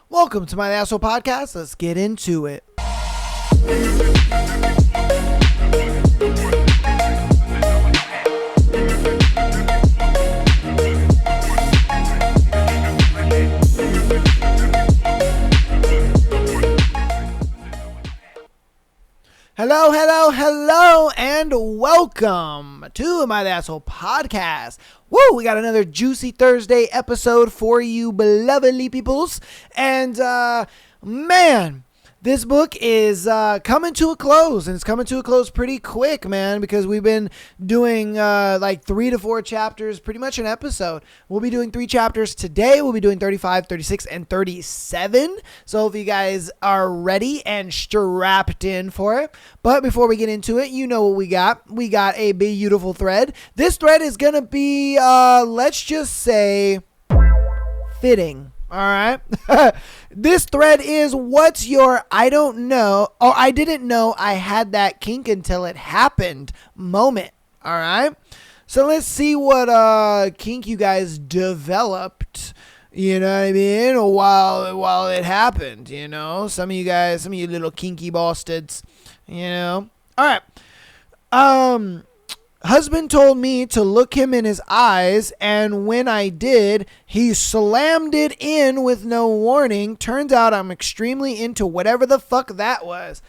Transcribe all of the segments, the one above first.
Welcome to my Asshole Podcast. Let's get into it. Hello, and welcome to my Asshole Podcast. Woo, we got another juicy Thursday episode for you belovedly peoples. And, man, this book is coming to a close, and it's coming to a close pretty quick, man, because we've been doing like 3 to 4 chapters, pretty much an episode. We'll be doing 3 chapters today. We'll be doing 35, 36, and 37. So if you guys are ready and strapped in for it. But before we get into it, you know what we got. We got a beautiful thread. This thread is going to be, let's just say, fitting. All right. This thread is what's your I don't know or I didn't know I had that kink until it happened moment. All right. So let's see what kink you guys developed. You know what I mean? While it happened, you know, some of you little kinky bastards, you know. All right. Husband told me to look him in his eyes, and when I did, he slammed it in with no warning. Turns out I'm extremely into whatever the fuck that was.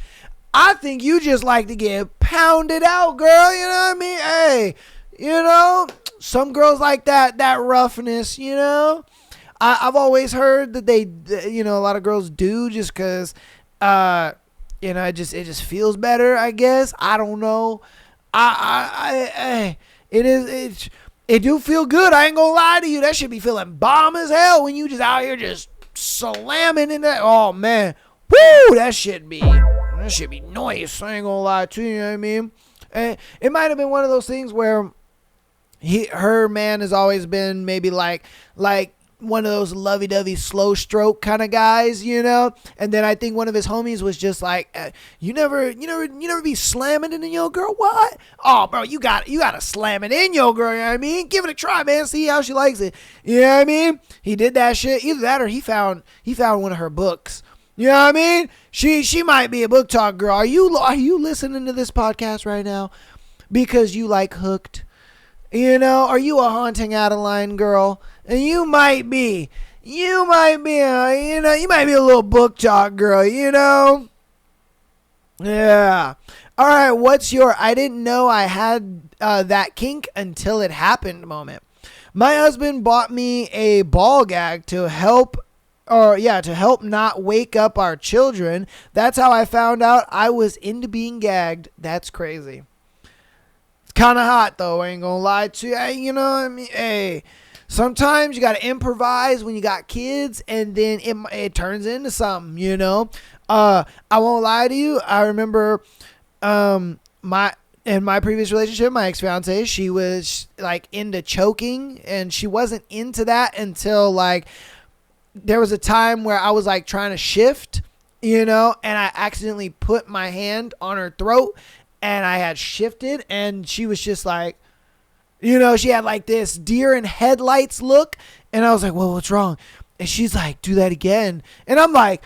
I think you just like to get pounded out, girl. You know what I mean? Hey, you know, some girls like that roughness, you know. I've always heard that they, you know, a lot of girls do just because, you know, it just feels better, I guess. I don't know. It do feel good. I ain't gonna lie to you. That should be feeling bomb as hell when you just out here just slamming in that. Oh man, woo! That should be nice. I ain't gonna lie to you. You know what I mean? It might have been one of those things where her man has always been maybe like one of those lovey-dovey slow stroke kind of guys, you know. And then I think one of his homies was just like, you never be slamming it in your girl. What? Oh, bro, you got to slam it in your girl. You know what I mean? Give it a try, man. See how she likes it. You know what I mean? He did that shit. Either that or he found one of her books. You know what I mean? She might be a book talk girl. Are you listening to this podcast right now because you like Hooked? You know, are you a Haunting Adeline girl? And you might be a little book talk girl, you know? Yeah. All right, what's your I didn't know I had that kink until it happened moment? My husband bought me a ball gag to help not wake up our children. That's how I found out I was into being gagged. That's crazy. It's kind of hot, though. I ain't gonna lie to you. You know what I mean? Hey, sometimes you got to improvise when you got kids, and then it turns into something, you know? I won't lie to you. I remember in my previous relationship, my ex-fiance, she was, like, into choking, and she wasn't into that until, like, there was a time where I was, like, trying to shift, you know, and I accidentally put my hand on her throat, and I had shifted, and she was just like, you know, she had like this deer in headlights look, and I was like, well, what's wrong? And she's like, do that again. And I'm like,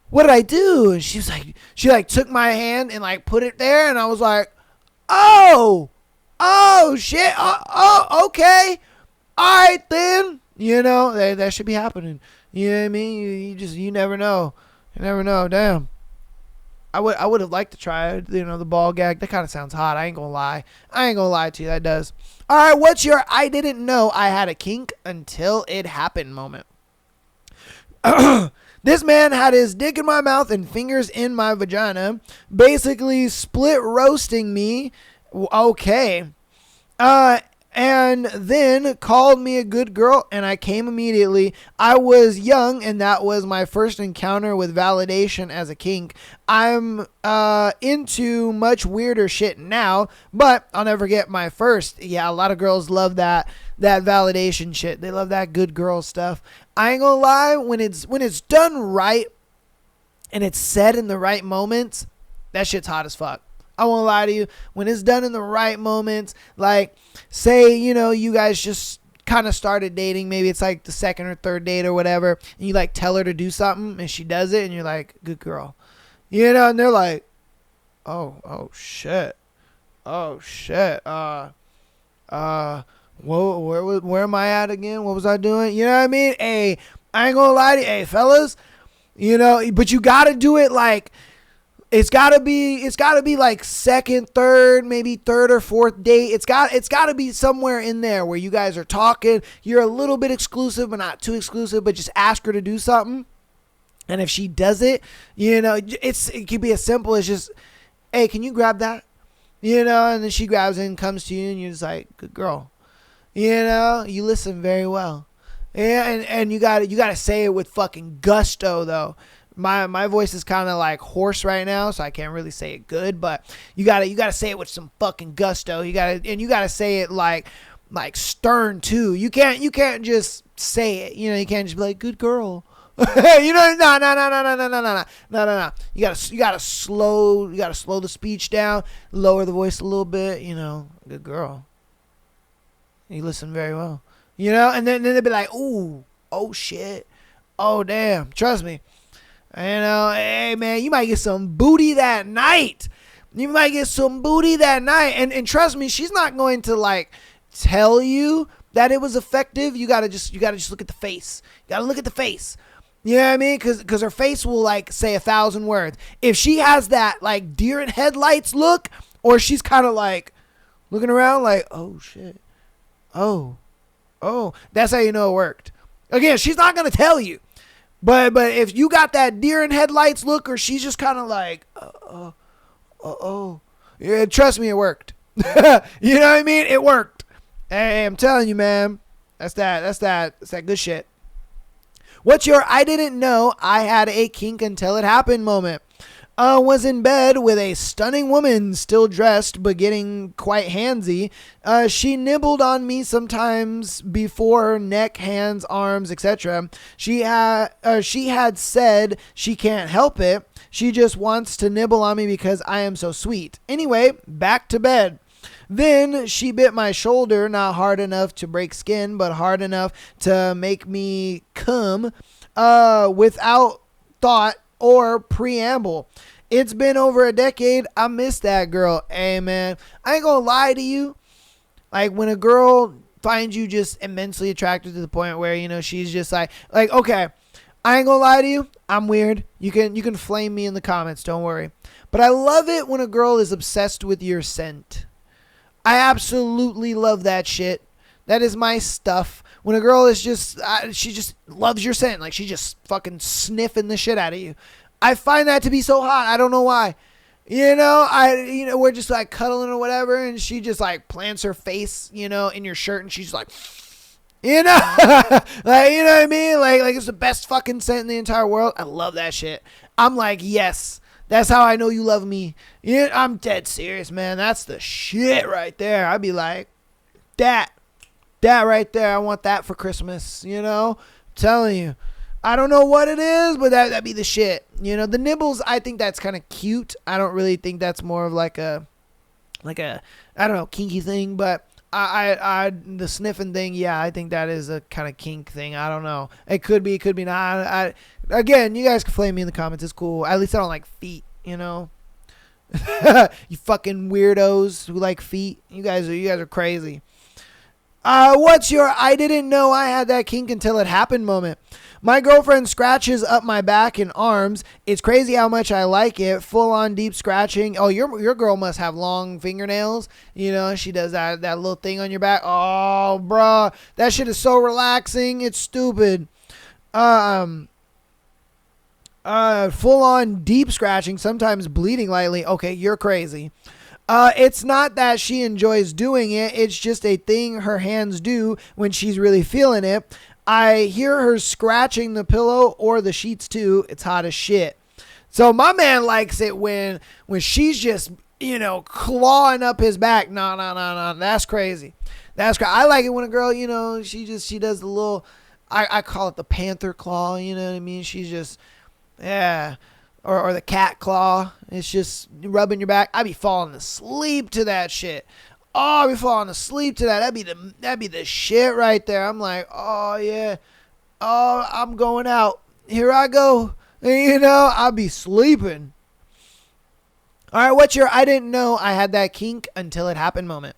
what did I do? And she took my hand and like put it there, and I was like, oh shit, oh okay, all right then, you know, that should be happening. You know what I mean? You never know. Damn. I would have liked to try it, you know, the ball gag. That kind of sounds hot. I ain't gonna lie to you. That does. All right, what's your I didn't know I had a kink until it happened moment? This man had his dick in my mouth and fingers in my vagina, basically split roasting me. Okay. And then called me a good girl, and I came immediately. I was young, and that was my first encounter with validation as a kink. I'm into much weirder shit now, but I'll never forget my first. Yeah, a lot of girls love that validation shit. They love that good girl stuff. I ain't gonna lie, when it's done right and it's said in the right moments, that shit's hot as fuck. I won't lie to you. When it's done in the right moments, like say, you know, you guys just kind of started dating, maybe it's like the second or third date or whatever, and you like tell her to do something and she does it and you're like, good girl. You know, and they're like, oh shit. Oh shit. Where am I at again? What was I doing? You know what I mean? Hey, I ain't gonna lie to you. Hey, fellas, you know, but you gotta do it like, it's gotta be like second, third, maybe third or fourth date. It's gotta be somewhere in there where you guys are talking. You're a little bit exclusive, but not too exclusive, but just ask her to do something. And if she does it, you know, it could be as simple as just, hey, can you grab that? You know, and then she grabs it and comes to you and you're just like, good girl. You know, you listen very well. Yeah, and you gotta say it with fucking gusto though. My voice is kind of like hoarse right now, so I can't really say it good, but you gotta say it with some fucking gusto. You gotta say it like stern too. You can't just say it. You know, you can't just be like, good girl. You know, no. You gotta slow the speech down, lower the voice a little bit. You know, good girl. You listen very well. You know, and then they'll be like, ooh, oh shit, oh damn. Trust me. You know, hey man, you might get some booty that night. And trust me, she's not going to like tell you that it was effective. You gotta just look at the face. You gotta look at the face. You know what I mean? Because her face will like say 1,000 words. If she has that like deer in headlights look, or she's kind of like looking around like, oh shit, oh, that's how you know it worked. Again, she's not gonna tell you, but if you got that deer in headlights look, or she's just kind of like, yeah, trust me, it worked. You know what I mean? It worked. Hey, I'm telling you, man, that's that good shit. What's your I didn't know I had a kink until it happened moment? Was in bed with a stunning woman, still dressed but getting quite handsy. She nibbled on me sometimes before, neck, hands, arms, etc. She had said she can't help it. She just wants to nibble on me because I am so sweet. Anyway, back to bed. Then she bit my shoulder, not hard enough to break skin, but hard enough to make me come, without thought or preamble. It's been over a decade. I miss that girl. Hey, man, I ain't gonna lie to you. Like, when a girl finds you just immensely attractive to the point where, you know, she's just like, okay, I ain't gonna lie to you. I'm weird. You can flame me in the comments. Don't worry. But I love it when a girl is obsessed with your scent. I absolutely love that shit. That is my stuff. When a girl is just, she just loves your scent. Like, she just fucking sniffing the shit out of you. I find that to be so hot. I don't know why. You know, we're just like cuddling or whatever, and she just like plants her face, you know, in your shirt, and she's like, you know, like, you know what I mean? Like it's the best fucking scent in the entire world. I love that shit. I'm like, yes, that's how I know you love me. Yeah, I'm dead serious, man. That's the shit right there. I'd be like, that right there. I want that for Christmas. You know, I'm telling you. I don't know what it is, but that'd be the shit. You know, the nibbles, I think that's kind of cute. I don't really think that's more of like a I don't know, kinky thing, but I the sniffing thing, yeah, I think that is a kind of kink thing. I don't know. It could be not. Again, you guys can flame me in the comments. It's cool. At least I don't like feet, you know. You fucking weirdos who like feet. You guys are crazy. What's your I didn't know I had that kink until it happened moment? My girlfriend scratches up my back and arms. It's crazy how much I like it. Full on deep scratching. Oh, your girl must have long fingernails. You know, she does that little thing on your back. Oh, bruh. That shit is so relaxing. It's stupid. Full on deep scratching, sometimes bleeding lightly. Okay, you're crazy. It's not that she enjoys doing it. It's just a thing her hands do when she's really feeling it. I hear her scratching the pillow or the sheets too. It's hot as shit. So my man likes it when she's just, you know, clawing up his back. No. That's crazy. I like it when a girl, you know, she does the little, I call it the panther claw. You know what I mean? She's just, yeah. Or the cat claw. It's just rubbing your back. I be falling asleep to that shit. Oh, I'll be falling asleep to that. That'd be the shit right there. I'm like, oh yeah. Oh, I'm going out. Here I go. You know, I'll be sleeping. All right, what's your I didn't know I had that kink until it happened moment?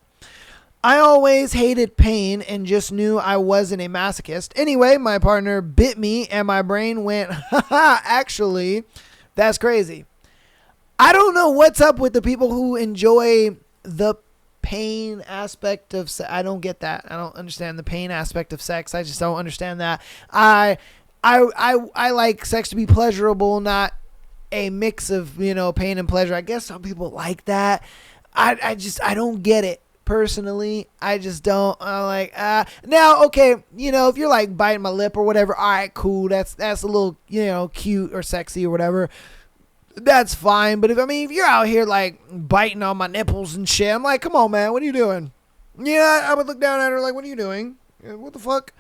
I always hated pain and just knew I wasn't a masochist. Anyway, my partner bit me and my brain went, haha, actually, that's crazy. I don't know what's up with the people who enjoy the pain aspect of sex. I don't get that. I don't understand the pain aspect of sex. I just don't understand that. I like sex to be pleasurable, not a mix of, pain and pleasure. I guess some people like that. I don't get it. Personally, I just don't. I'm like, now, okay, if you're like biting my lip or whatever, all right, cool. That's a little, cute or sexy or whatever. That's fine. But if you're out here like biting on my nipples and shit, I'm like, come on, man, what are you doing? Yeah, I would look down at her like, what are you doing? What the fuck?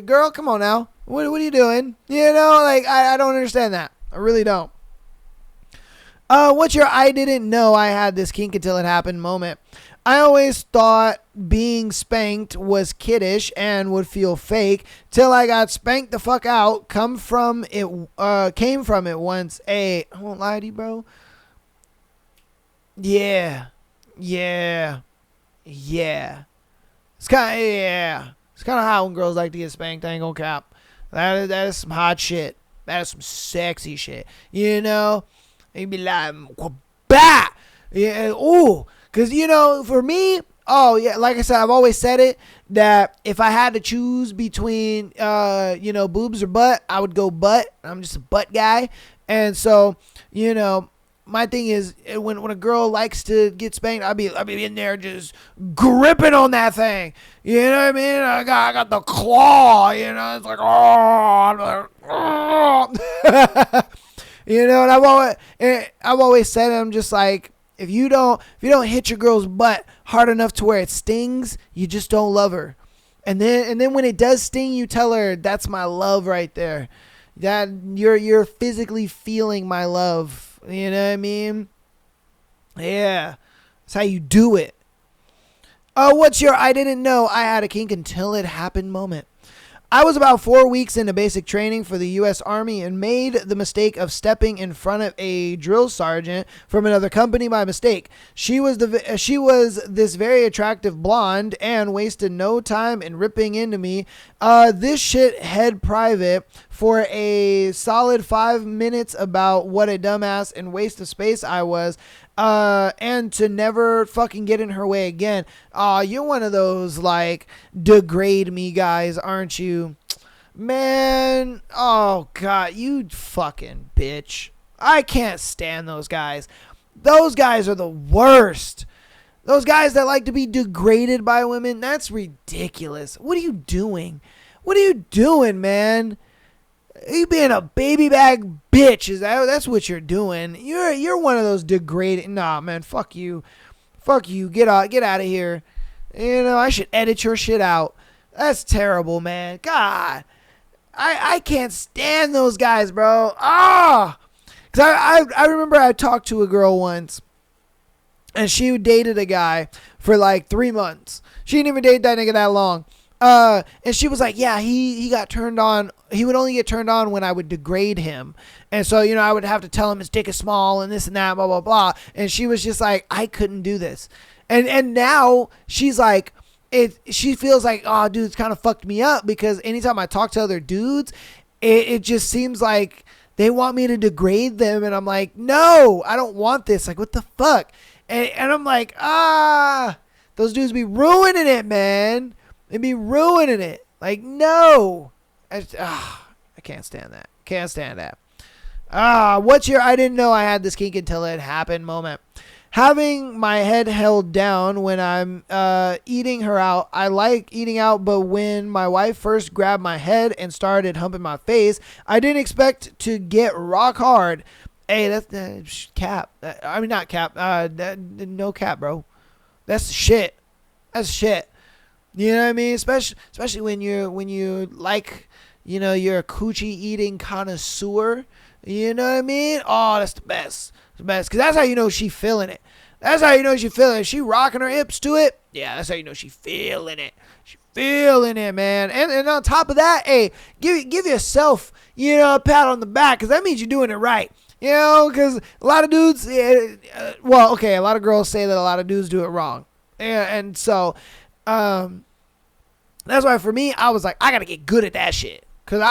Girl, come on now. What are you doing? I don't understand that. I really don't. What's your I didn't know I had this kink until it happened moment? I always thought being spanked was kiddish and would feel fake till I got spanked the fuck out. Came from it once. I won't lie to you, bro. Yeah. It's kind of hot when girls like to get spanked. I ain't gonna cap. That is some hot shit. That is some sexy shit. They'd be like, bah! Yeah, ooh. Because, for me, like I said, I've always said it, that if I had to choose between, boobs or butt, I would go butt. I'm just a butt guy. And so, my thing is, when a girl likes to get spanked, I'll be in there just gripping on that thing. You know what I mean? I got the claw, it's like, I'm like, oh. And I've always said, I'm just like, if you don't hit your girl's butt hard enough to where it stings, you just don't love her. And then when it does sting, you tell her, that's my love right there. That you're physically feeling my love. You know what I mean? Yeah. That's how you do it. What's your I didn't know I had a kink until it happened moment? I was about 4 weeks into basic training for the U.S. Army and made the mistake of stepping in front of a drill sergeant from another company by mistake. She was this very attractive blonde and wasted no time in ripping into me. This shit head private for a solid 5 minutes about what a dumbass and waste of space I was. And to never fucking get in her way again. You're one of those, like, degrade me guys, aren't you? Man, oh, God, you fucking bitch. I can't stand those guys. Those guys are the worst. Those guys that like to be degraded by women, that's ridiculous. What are you doing? What are you doing, man? You being a baby bag bitch, that's what you're doing. You're one of those degrading. Nah, man, fuck you. Get out of here. I should edit your shit out. That's terrible, man. God, I can't stand those guys, bro. Cause I remember I talked to a girl once, and she dated a guy for like 3 months. She didn't even date that nigga that long. And she was like, yeah, he got turned on. He would only get turned on when I would degrade him. And so, I would have to tell him his dick is small and this and that, blah, blah, blah. And she was just like, I couldn't do this. And now she's like, she feels like, oh, dude, it's kind of fucked me up because anytime I talk to other dudes, it just seems like they want me to degrade them. And I'm like, no, I don't want this. Like, what the fuck? And I'm like, those dudes be ruining it, man. They be ruining it. Like, no. I can't stand that. Can't stand that. What's your I didn't know I had this kink until it happened moment? Having my head held down when I'm eating her out. I like eating out, but when my wife first grabbed my head and started humping my face, I didn't expect to get rock hard. Hey, that's cap. I mean, not cap. No cap, bro. That's shit. That's shit. You know what I mean? Especially when you like, you're a coochie eating connoisseur. You know what I mean? Oh, that's the best. It's the best. Because that's how you know she feeling it. That's how you know she feeling it. If she rocking her hips to it, yeah, that's how you know she feeling it. She feeling it, man. And on top of that, hey, give yourself, a pat on the back, because that means you're doing it right. Because a lot of dudes, a lot of girls say that a lot of dudes do it wrong. And so, that's why for me, I was like, I got to get good at that shit. Because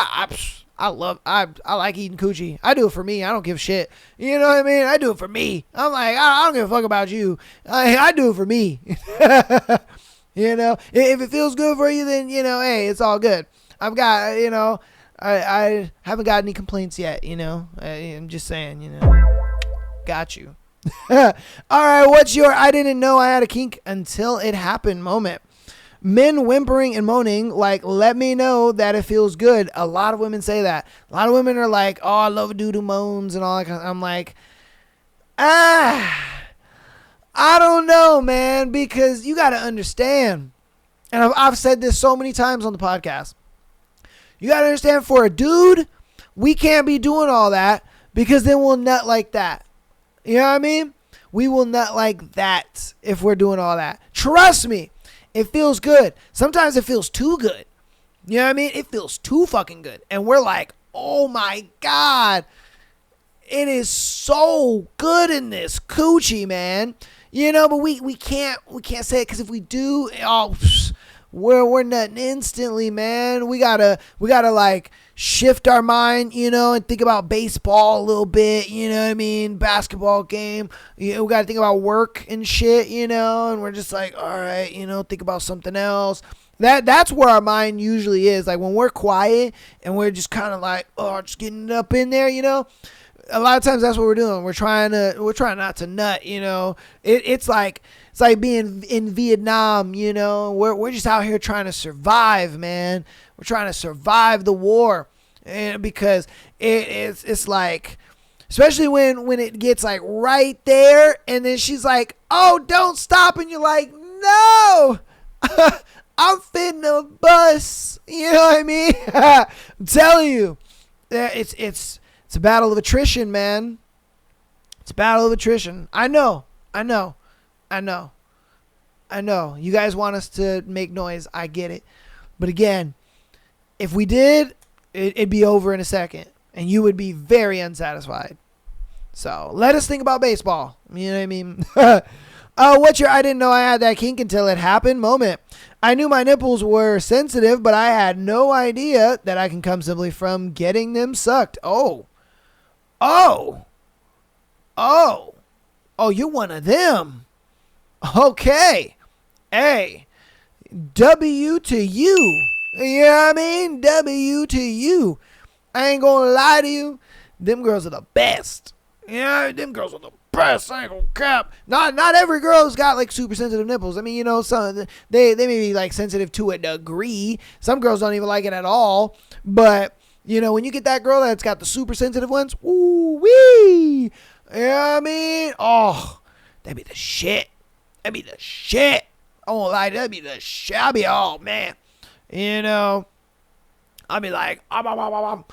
I like eating coochie. I do it for me. I don't give a shit. You know what I mean? I do it for me. I'm like, I don't give a fuck about you. I do it for me. If it feels good for you, then, hey, it's all good. I've got, I haven't got any complaints yet, I'm just saying, got you. All right, what's your I didn't know I had a kink until it happened moment? Men whimpering and moaning, like, let me know that it feels good. A lot of women say that. A lot of women are like, oh, I love a dude who moans and all that kind of. I'm like, I don't know, man, because you got to understand. And I've said this so many times on the podcast. You got to understand, for a dude, we can't be doing all that because then we'll nut like that. You know what I mean? We will nut like that if we're doing all that. Trust me. It feels good. Sometimes it feels too good. You know what I mean? It feels too fucking good. And we're like, oh my God. It is so good in this coochie, man. But we can't say it, because if we do, we're nutting instantly, man. We gotta like shift our mind, and think about baseball a little bit, you know what I mean? Basketball game. We gotta think about work and shit, and we're just like, all right, think about something else. That's where our mind usually is. Like when we're quiet and we're just kind of like, just getting it up in there, a lot of times that's what we're doing. We're trying not to nut, It's like being in Vietnam, We're just out here trying to survive, man. We're trying to survive the war, and because it's like, especially when it gets like right there, and then she's like, "Oh, don't stop," and you're like, "No, I'm finna bust." You know what I mean? I'm telling you, it's a battle of attrition, man. It's a battle of attrition. I know. You guys want us to make noise. I get it. But again, if we did, it'd be over in a second. And you would be very unsatisfied. So let us think about baseball. You know what I mean? What's your I didn't know I had that kink until it happened moment? I knew my nipples were sensitive, but I had no idea that I can come simply from getting them sucked. Oh, you're one of them. Okay. Hey, W to you. You know what I mean? W to you. I ain't gonna lie to you. Them girls are the best. Them girls are the best. I ain't gonna cap. Not every girl's got like super sensitive nipples. I mean, some they may be like sensitive to a degree. Some girls don't even like it at all. But when you get that girl that's got the super sensitive ones, ooh wee. You know what I mean? Oh, that'd be the shit. That'd be the shit. I won't lie, that'd be the shit. I'll be, oh man. I'll be like, I'm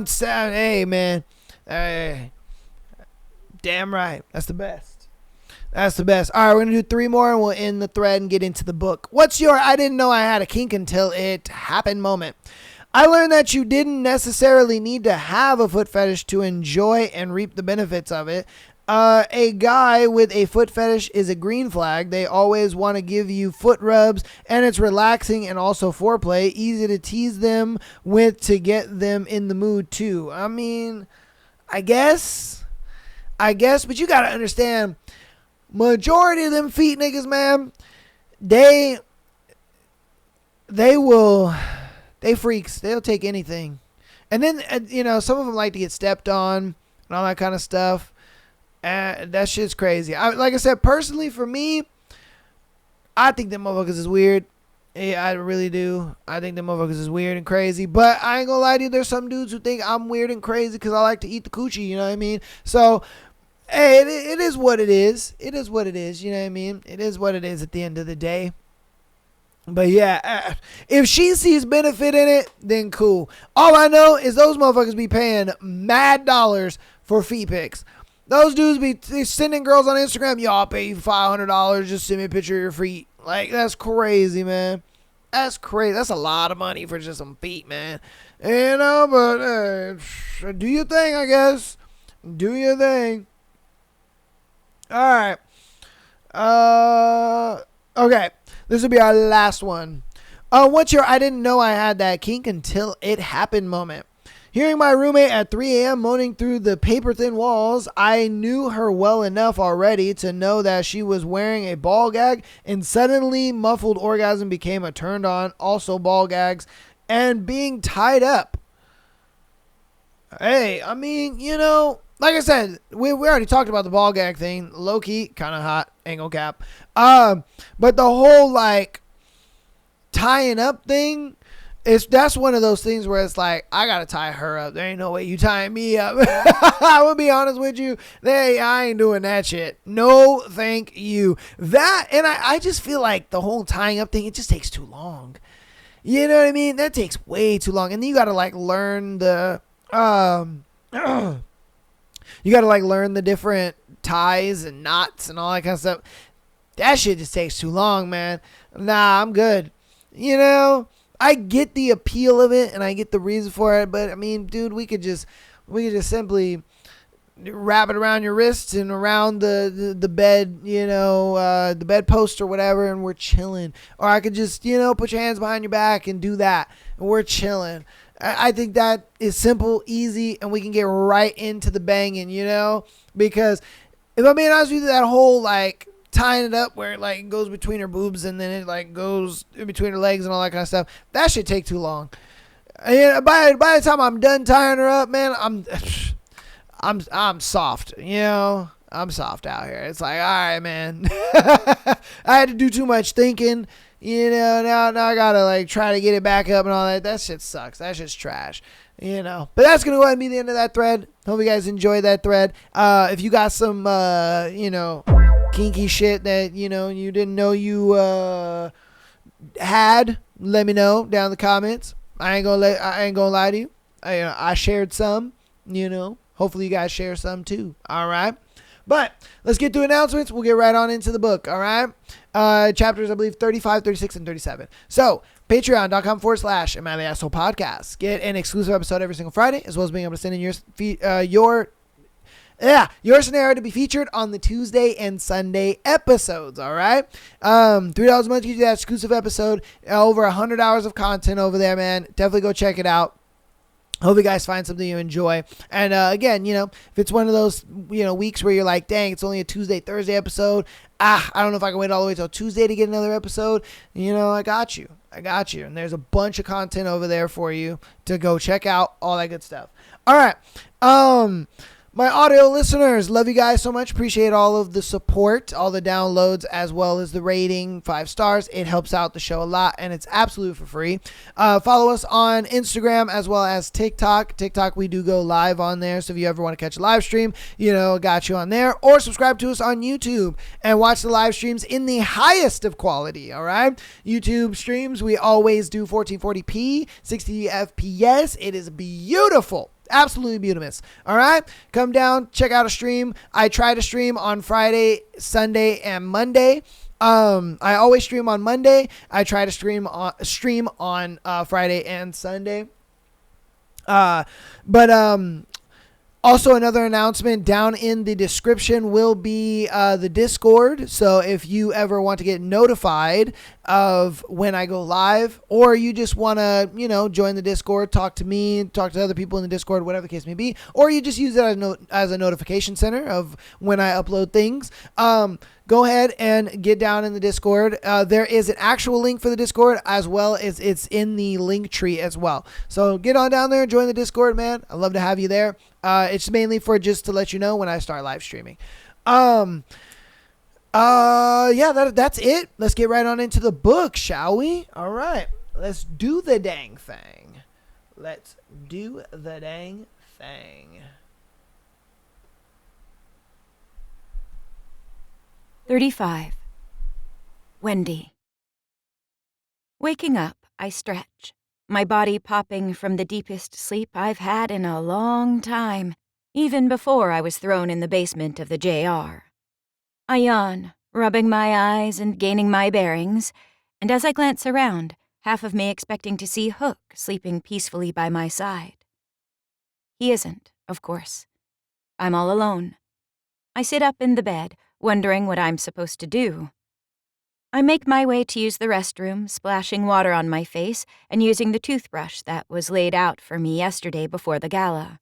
saying, hey man. Hey. Damn right. That's the best. That's the best. All right, we're going to do 3 more and we'll end the thread and get into the book. What's your I didn't know I had a kink until it happened moment? I learned that you didn't necessarily need to have a foot fetish to enjoy and reap the benefits of it. A guy with a foot fetish is a green flag. They always want to give you foot rubs, and it's relaxing and also foreplay. Easy to tease them with to get them in the mood too. I mean, I guess, but you got to understand, majority of them feet niggas, man, they freaks. They'll take anything. And then, some of them like to get stepped on and all that kind of stuff. That shit's crazy. Like I said, personally, for me, I think them motherfuckers is weird. Yeah, I really do. I think them motherfuckers is weird and crazy. But I ain't gonna lie to you, there's some dudes who think I'm weird and crazy because I like to eat the coochie, you know what I mean? So, hey, it is what it is. It is what it is, you know what I mean? It is what it is at the end of the day. But yeah, if she sees benefit in it, then cool. All I know is those motherfuckers be paying mad dollars for feet pics. Those dudes be sending girls on Instagram, yo, I'll pay you $500, just send me a picture of your feet. Like, that's crazy, man. That's crazy. That's a lot of money for just some feet, man. You know, but do your thing, I guess. Do your thing. All right. Okay. This will be our last one. What's your I didn't know I had that kink until it happened moment? Hearing my roommate at 3 a.m. moaning through the paper-thin walls, I knew her well enough already to know that she was wearing a ball gag, and suddenly muffled orgasm became a turned-on, also ball gags, and being tied up. Hey, I mean, you know, like I said, we already talked about the ball gag thing. Low-key, kind of hot, ain't gonna cap. But the whole, like, tying up thing, that's one of those things where it's like, I gotta tie her up. There ain't no way you tying me up. I will be honest with you. I ain't doing that shit. No, thank you. That, and I just feel like the whole tying up thing, it just takes too long. You know what I mean? That takes way too long. And then you gotta like learn the, different ties and knots and all that kind of stuff. That shit just takes too long, man. Nah, I'm good. You know, I get the appeal of it and I get the reason for it, but I mean, dude, we could just simply wrap it around your wrists and around the bed, you know, the bedpost or whatever, and we're chilling. Or I could just, you know, put your hands behind your back and do that, and we're chilling. I think that is simple, easy, and we can get right into the banging, you know, because if I'm being honest with you, that whole like tying it up where it like goes between her boobs and then it like goes in between her legs and all that kind of stuff, that should take too long. And by the time I'm done tying her up, man, I'm soft, you know. I'm soft out here. It's like, all right, man. I had to do too much thinking, you know. Now I gotta like try to get it back up and all that. That shit sucks. That shit's trash, you know. But that's gonna go ahead and be the end of that thread. Hope you guys enjoyed that thread. If you got some, you know, kinky shit that you know you didn't know you had, let me know down in the comments. I ain't gonna lie to you. I shared some, you know. Hopefully you guys share some too. All right. But let's get to announcements. We'll get right on into the book. All right. Chapters, I believe, 35, 36, and 37. So patreon.com/Am I the Asshole Podcast. Get an exclusive episode every single Friday, as well as being able to send in your scenario to be featured on the Tuesday and Sunday episodes. All right. $3 a month, you get that exclusive episode. Over 100 hours of content over there, man. Definitely go check it out. Hope you guys find something you enjoy. And again, you know, if it's one of those, you know, weeks where you're like, dang, it's only a Tuesday, Thursday episode. I don't know if I can wait all the way till Tuesday to get another episode. You know, I got you. And there's a bunch of content over there for you to go check out, all that good stuff. All right. My audio listeners, love you guys so much. Appreciate all of the support, all the downloads, as well as the rating, 5 stars. It helps out the show a lot, and it's absolutely for free. Follow us on Instagram as well as TikTok. TikTok, we do go live on there, so if you ever want to catch a live stream, you know, got you on there. Or subscribe to us on YouTube and watch the live streams in the highest of quality, all right? YouTube streams, we always do 1440p, 60 FPS. It is beautiful. Absolutely beautiful. All right. Come down, check out a stream. I try to stream on Friday, Sunday, and Monday. I always stream on Monday. I try to stream on Friday and Sunday. Also, another announcement down in the description will be the Discord. So if you ever want to get notified of when I go live, or you just want to, you know, join the Discord, talk to me, talk to other people in the Discord, whatever the case may be, or you just use it as a notification center of when I upload things, go ahead and get down in the Discord. There is an actual link for the Discord, as well as it's in the link tree as well. So get on down there and join the Discord, man. I'd love to have you there. It's mainly for just to let you know when I start live streaming. That's it. Let's get right on into the book, shall we? All right. Let's do the dang thing. 35. Wendy. Waking up, I stretch, my body popping from the deepest sleep I've had in a long time. even before I was thrown in the basement of the JR. I yawn, rubbing my eyes and gaining my bearings, and as I glance around, half of me expecting to see Hook sleeping peacefully by my side. He isn't, of course. I'm all alone. I sit up in the bed, wondering what I'm supposed to do. I make my way to use the restroom, splashing water on my face and using the toothbrush that was laid out for me yesterday before the gala.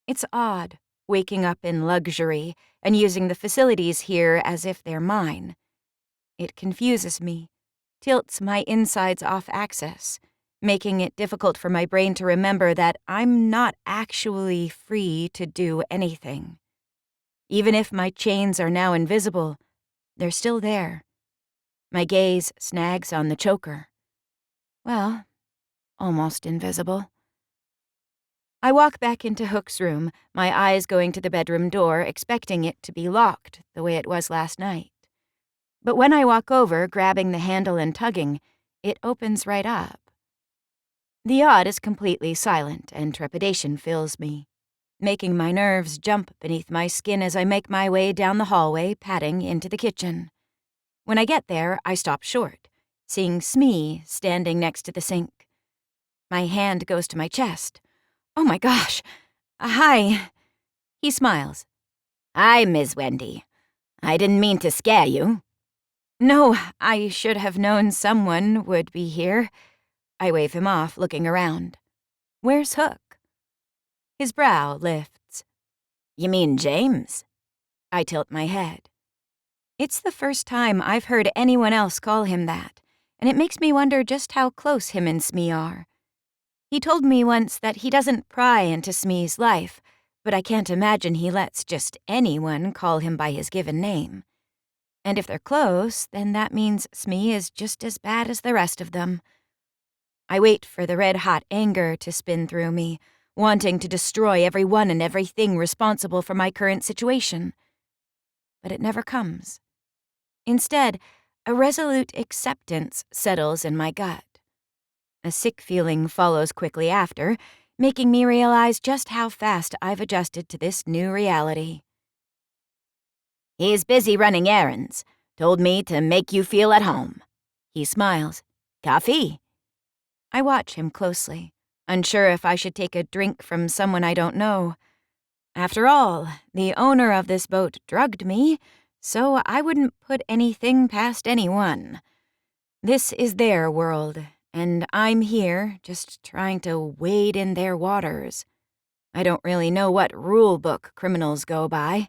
It's odd, waking up in luxury and using the facilities here as if they're mine. It confuses me, tilts my insides off axis, making it difficult for my brain to remember that I'm not actually free to do anything. Even if my chains are now invisible, they're still there. My gaze snags on the choker. Well, almost invisible. I walk back into Hook's room, my eyes going to the bedroom door, expecting it to be locked the way it was last night. But when I walk over, grabbing the handle and tugging, it opens right up. The yacht is completely silent, and trepidation fills me, making my nerves jump beneath my skin as I make my way down the hallway, padding into the kitchen. When I get there, I stop short, seeing Smee standing next to the sink. My hand goes to my chest. Oh my gosh! Hi! He smiles. Hi, Miss Wendy. I didn't mean to scare you. No, I should have known someone would be here. I wave him off, looking around. Where's Hook? His brow lifts. You mean James? I tilt my head. It's the first time I've heard anyone else call him that, and it makes me wonder just how close him and Smee are. He told me once that he doesn't pry into Smee's life, but I can't imagine he lets just anyone call him by his given name. And if they're close, then that means Smee is just as bad as the rest of them. I wait for the red-hot anger to spin through me, wanting to destroy everyone and everything responsible for my current situation. But it never comes. Instead, a resolute acceptance settles in my gut. A sick feeling follows quickly after, making me realize just how fast I've adjusted to this new reality. He's busy running errands. Told me to make you feel at home. He smiles. Coffee? I watch him closely, unsure if I should take a drink from someone I don't know. After all, the owner of this boat drugged me, so I wouldn't put anything past anyone. This is their world, and I'm here just trying to wade in their waters. I don't really know what rule book criminals go by.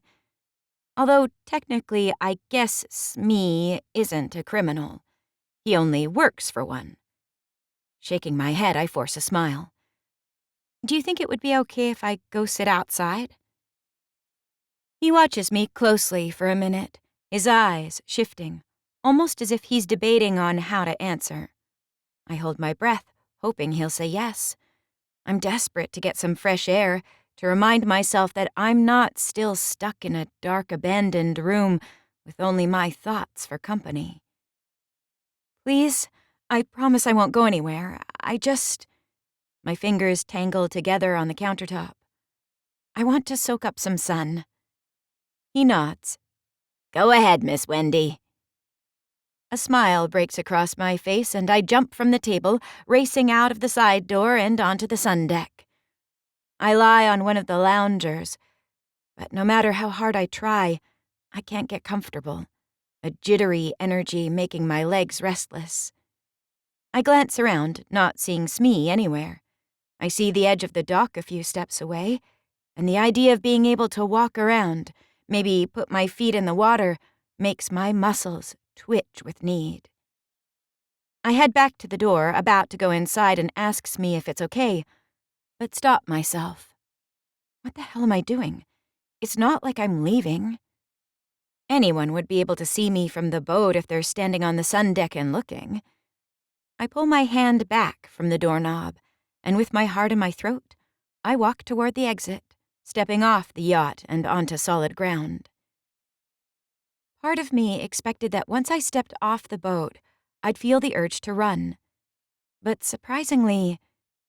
Although technically I guess Smee isn't a criminal. He only works for one. Shaking my head, I force a smile. Do you think it would be okay if I go sit outside? He watches me closely for a minute, his eyes shifting, almost as if he's debating on how to answer. I hold my breath, hoping he'll say yes. I'm desperate to get some fresh air, to remind myself that I'm not still stuck in a dark, abandoned room with only my thoughts for company. Please, I promise I won't go anywhere. My fingers tangle together on the countertop. I want to soak up some sun. He nods. Go ahead, Miss Wendy. A smile breaks across my face and I jump from the table, racing out of the side door and onto the sun deck. I lie on one of the loungers, but no matter how hard I try, I can't get comfortable, a jittery energy making my legs restless. I glance around, not seeing Smee anywhere. I see the edge of the dock a few steps away, and the idea of being able to walk around, maybe put my feet in the water, makes my muscles twitch with need. I head back to the door, about to go inside and ask Smee if it's okay, but stop myself. What the hell am I doing? It's not like I'm leaving. Anyone would be able to see me from the boat if they're standing on the sun deck and looking. I pull my hand back from the doorknob, and with my heart in my throat, I walk toward the exit, stepping off the yacht and onto solid ground. Part of me expected that once I stepped off the boat, I'd feel the urge to run. But surprisingly,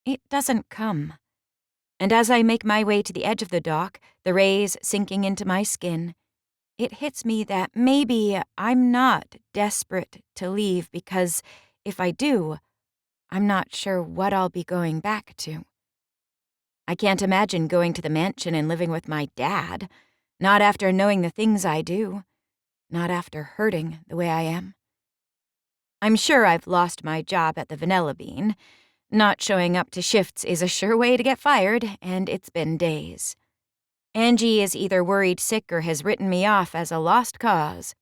it doesn't come. And as I make my way to the edge of the dock, the rays sinking into my skin, it hits me that maybe I'm not desperate to leave because if I do, I'm not sure what I'll be going back to. I can't imagine going to the mansion and living with my dad, not after knowing the things I do, not after hurting the way I am. I'm sure I've lost my job at the Vanilla Bean. Not showing up to shifts is a sure way to get fired, and it's been days. Angie is either worried sick or has written me off as a lost cause.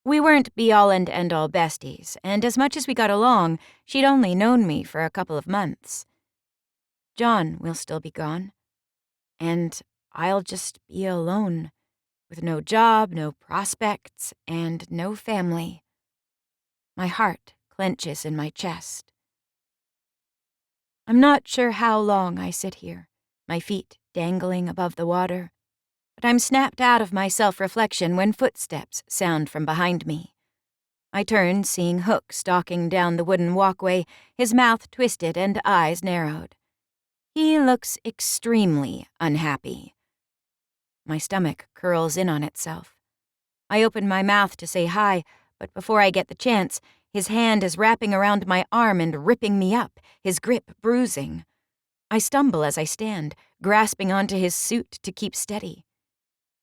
We weren't be-all and end-all besties, and as much as we got along, she'd only known me for a couple of months. John will still be gone, and I'll just be alone, with no job, no prospects, and no family. My heart clenches in my chest. I'm not sure how long I sit here, my feet dangling above the water, but I'm snapped out of my self-reflection when footsteps sound from behind me. I turn, seeing Hook stalking down the wooden walkway, his mouth twisted and eyes narrowed. He looks extremely unhappy. My stomach curls in on itself. I open my mouth to say hi, but before I get the chance, his hand is wrapping around my arm and ripping me up, his grip bruising. I stumble as I stand, grasping onto his suit to keep steady.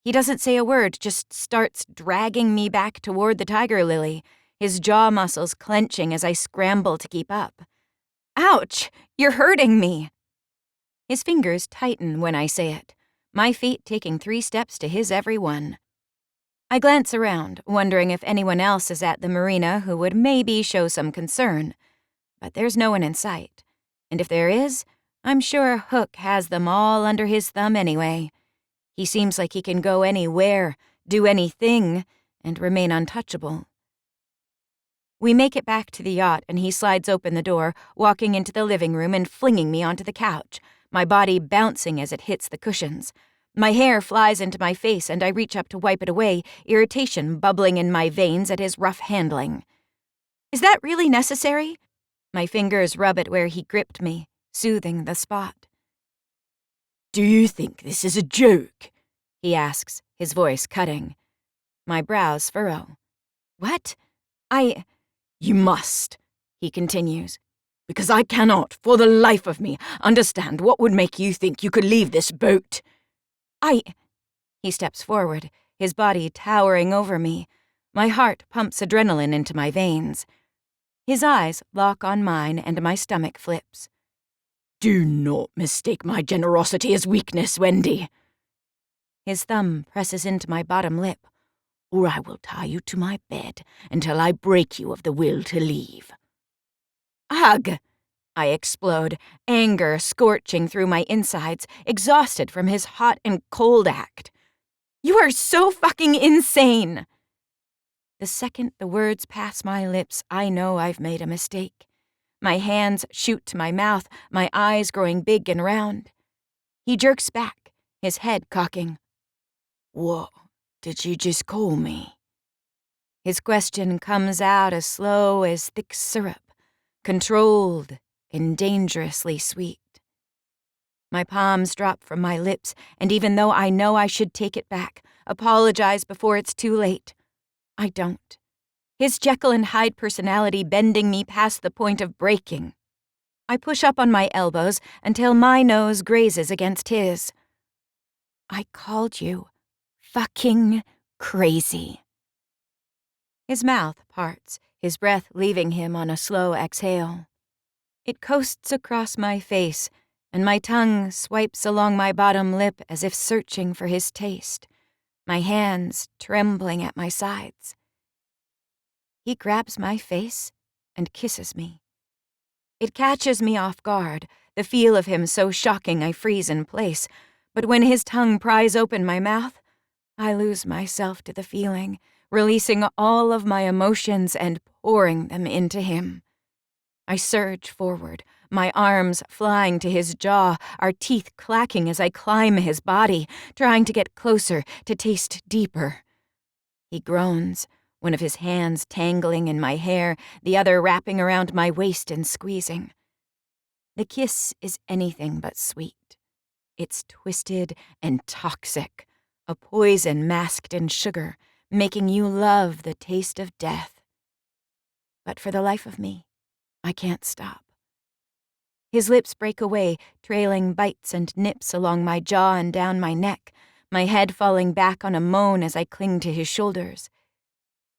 He doesn't say a word, just starts dragging me back toward the tiger lily, his jaw muscles clenching as I scramble to keep up. Ouch! You're hurting me! His fingers tighten when I say it, my feet taking 3 steps to his every one. I glance around, wondering if anyone else is at the marina who would maybe show some concern. But there's no one in sight. And if there is, I'm sure Hook has them all under his thumb anyway. He seems like he can go anywhere, do anything, and remain untouchable. We make it back to the yacht and he slides open the door, walking into the living room and flinging me onto the couch, my body bouncing as it hits the cushions. My hair flies into my face and I reach up to wipe it away, irritation bubbling in my veins at his rough handling. Is that really necessary? My fingers rub at where he gripped me, soothing the spot. Do you think this is a joke? He asks, his voice cutting. My brows furrow. What? You must, he continues, because I cannot, for the life of me, understand what would make you think you could leave this boat. He steps forward, his body towering over me. My heart pumps adrenaline into my veins. His eyes lock on mine and my stomach flips. Do not mistake my generosity as weakness, Wendy. His thumb presses into my bottom lip. Or I will tie you to my bed until I break you of the will to leave. Ugh! I explode, anger scorching through my insides, exhausted from his hot and cold act. You are so fucking insane! The second the words pass my lips, I know I've made a mistake. My hands shoot to my mouth, my eyes growing big and round. He jerks back, his head cocking. What did you just call me? His question comes out as slow as thick syrup, controlled and dangerously sweet. My palms drop from my lips, and even though I know I should take it back, apologize before it's too late, I don't. His Jekyll and Hyde personality bending me past the point of breaking. I push up on my elbows until my nose grazes against his. I called you fucking crazy. His mouth parts, his breath leaving him on a slow exhale. It coasts across my face, and my tongue swipes along my bottom lip as if searching for his taste, my hands trembling at my sides. He grabs my face and kisses me. It catches me off guard, the feel of him so shocking I freeze in place, but when his tongue pries open my mouth, I lose myself to the feeling, releasing all of my emotions and pouring them into him. I surge forward, my arms flying to his jaw, our teeth clacking as I climb his body, trying to get closer, to taste deeper. He groans, one of his hands tangling in my hair, the other wrapping around my waist and squeezing. The kiss is anything but sweet. It's twisted and toxic, a poison masked in sugar, making you love the taste of death. But for the life of me, I can't stop. His lips break away, trailing bites and nips along my jaw and down my neck, my head falling back on a moan as I cling to his shoulders.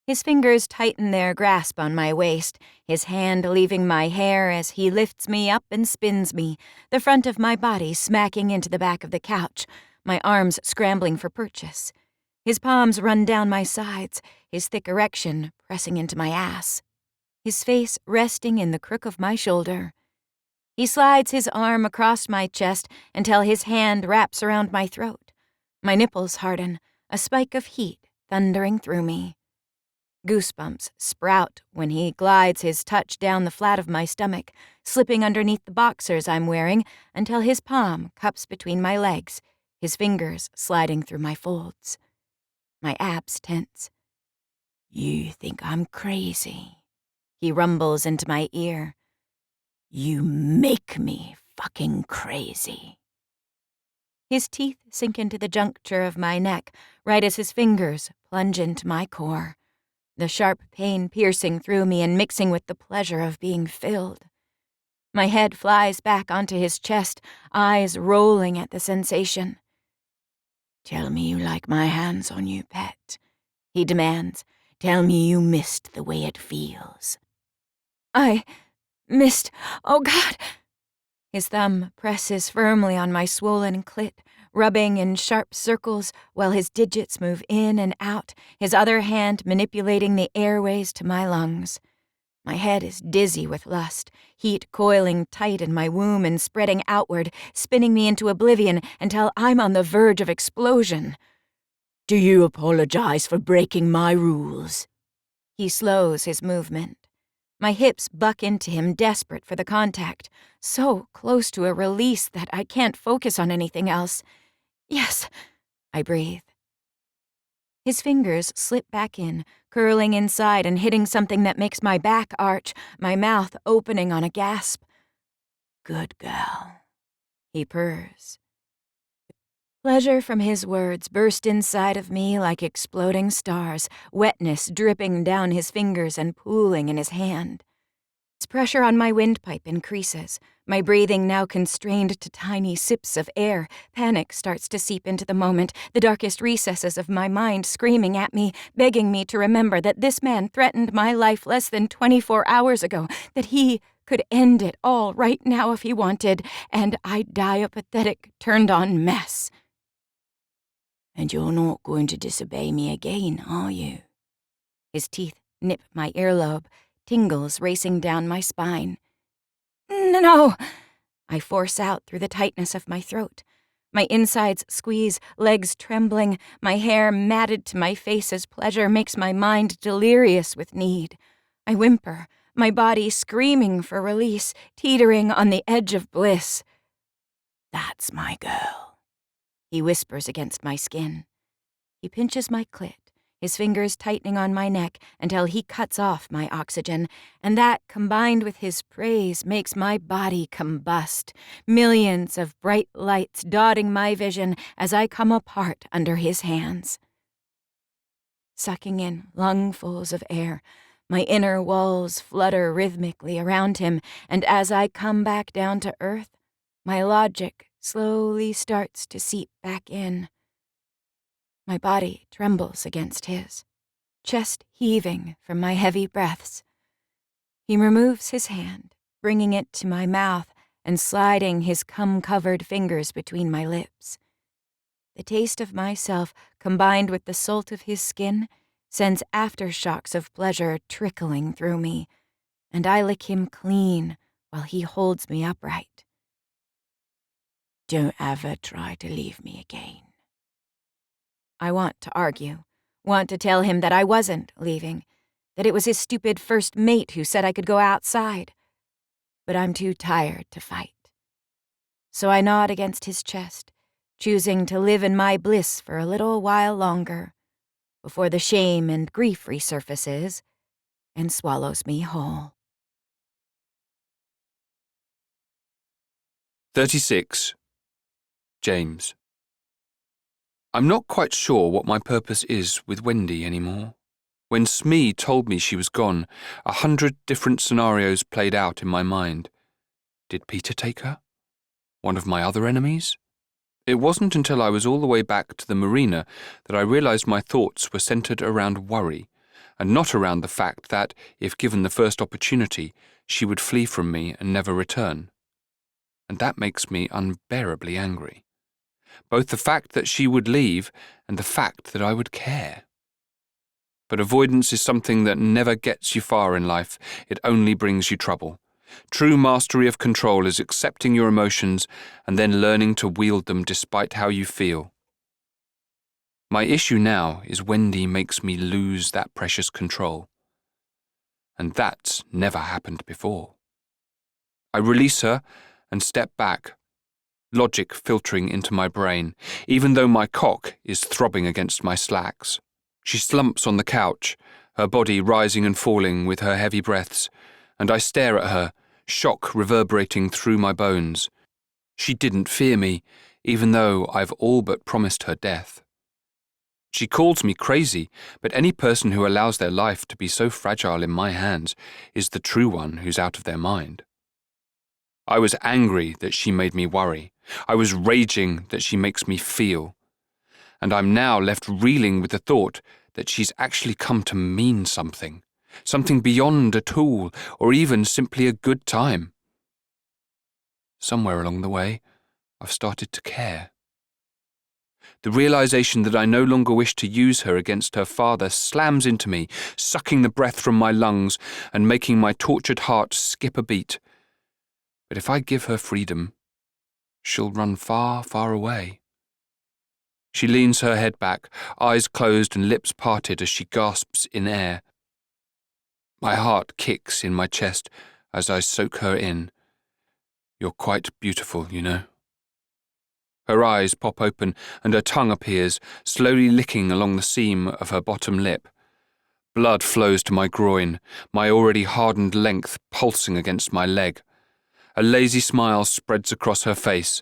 His fingers tighten their grasp on my waist, his hand leaving my hair as he lifts me up and spins me, the front of my body smacking into the back of the couch, my arms scrambling for purchase. His palms run down my sides, his thick erection pressing into my ass. His face resting in the crook of my shoulder. He slides his arm across my chest until his hand wraps around my throat. My nipples harden, a spike of heat thundering through me. Goosebumps sprout when he glides his touch down the flat of my stomach, slipping underneath the boxers I'm wearing until his palm cups between my legs, his fingers sliding through my folds. My abs tense. "You think I'm crazy," he rumbles into my ear. "You make me fucking crazy." His teeth sink into the juncture of my neck right as his fingers plunge into my core, the sharp pain piercing through me and mixing with the pleasure of being filled. My head flies back onto his chest, eyes rolling at the sensation. "Tell me you like my hands on you, pet," he demands. "Tell me you missed the way it feels." "I missed. Oh, God." His thumb presses firmly on my swollen clit, rubbing in sharp circles while his digits move in and out, his other hand manipulating the airways to my lungs. My head is dizzy with lust, heat coiling tight in my womb and spreading outward, spinning me into oblivion until I'm on the verge of explosion. "Do you apologize for breaking my rules?" He slows his movement. My hips buck into him, desperate for the contact, so close to a release that I can't focus on anything else. "Yes," I breathe. His fingers slip back in, curling inside and hitting something that makes my back arch, my mouth opening on a gasp. "Good girl," he purrs. Pleasure from his words burst inside of me like exploding stars, wetness dripping down his fingers and pooling in his hand. His pressure on my windpipe increases, my breathing now constrained to tiny sips of air. Panic starts to seep into the moment, the darkest recesses of my mind screaming at me, begging me to remember that this man threatened my life less than 24 hours ago, that he could end it all right now if he wanted, and I'd die a pathetic, turned-on mess. "And you're not going to disobey me again, are you?" His teeth nip my earlobe, tingles racing down my spine. "No," I force out through the tightness of my throat. My insides squeeze, legs trembling, my hair matted to my face as pleasure makes my mind delirious with need. I whimper, my body screaming for release, teetering on the edge of bliss. "That's my girl," he whispers against my skin. He pinches my clit, his fingers tightening on my neck until he cuts off my oxygen, and that, combined with his praise, makes my body combust, millions of bright lights dotting my vision as I come apart under his hands. Sucking in lungfuls of air, my inner walls flutter rhythmically around him, and as I come back down to earth, my logic slowly starts to seep back in. My body trembles against his, chest heaving from my heavy breaths. He removes his hand, bringing it to my mouth and sliding his cum-covered fingers between my lips. The taste of myself, combined with the salt of his skin, sends aftershocks of pleasure trickling through me, and I lick him clean while he holds me upright. "Don't ever try to leave me again." I want to argue, want to tell him that I wasn't leaving, that it was his stupid first mate who said I could go outside. But I'm too tired to fight. So I nod against his chest, choosing to live in my bliss for a little while longer, before the shame and grief resurfaces and swallows me whole. 36. James. I'm not quite sure what my purpose is with Wendy anymore. When Smee told me she was gone, 100 different scenarios played out in my mind. Did Peter take her? One of my other enemies? It wasn't until I was all the way back to the marina that I realized my thoughts were centered around worry, and not around the fact that, if given the first opportunity, she would flee from me and never return. And that makes me unbearably angry. Both the fact that she would leave and the fact that I would care. But avoidance is something that never gets you far in life. It only brings you trouble. True mastery of control is accepting your emotions and then learning to wield them despite how you feel. My issue now is Wendy makes me lose that precious control. And that's never happened before. I release her and step back, logic filtering into my brain, even though my cock is throbbing against my slacks. She slumps on the couch, her body rising and falling with her heavy breaths, and I stare at her, shock reverberating through my bones. She didn't fear me, even though I've all but promised her death. She calls me crazy, but any person who allows their life to be so fragile in my hands is the true one who's out of their mind. I was angry that she made me worry. I was raging that she makes me feel. And I'm now left reeling with the thought that she's actually come to mean something beyond a tool or even simply a good time. Somewhere along the way, I've started to care. The realization that I no longer wish to use her against her father slams into me, sucking the breath from my lungs and making my tortured heart skip a beat. But if I give her freedom, she'll run far, far away. She leans her head back, eyes closed and lips parted as she gasps in air. My heart kicks in my chest as I soak her in. You're quite beautiful, you know. Her eyes pop open and her tongue appears, slowly licking along the seam of her bottom lip. Blood flows to my groin, my already hardened length pulsing against my leg. A lazy smile spreads across her face.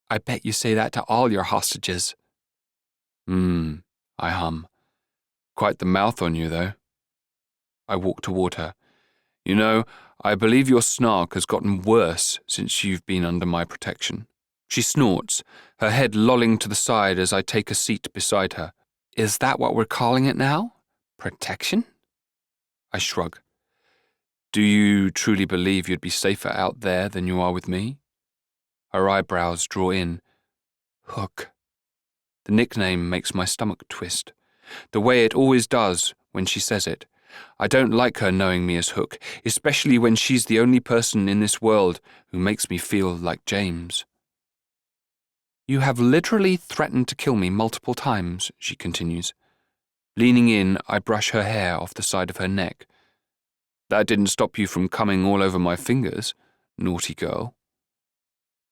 I bet you say that to all your hostages. I hum. Quite the mouth on you, though. I walk toward her. You know, I believe your snark has gotten worse since you've been under my protection. She snorts, her head lolling to the side as I take a seat beside her. Is that what we're calling it now? Protection? I shrug. Do you truly believe you'd be safer out there than you are with me? Her eyebrows draw in. Hook. The nickname makes my stomach twist, the way it always does when she says it. I don't like her knowing me as Hook, especially when she's the only person in this world who makes me feel like James. You have literally threatened to kill me multiple times, she continues. Leaning in, I brush her hair off the side of her neck. That didn't stop you from coming all over my fingers, naughty girl.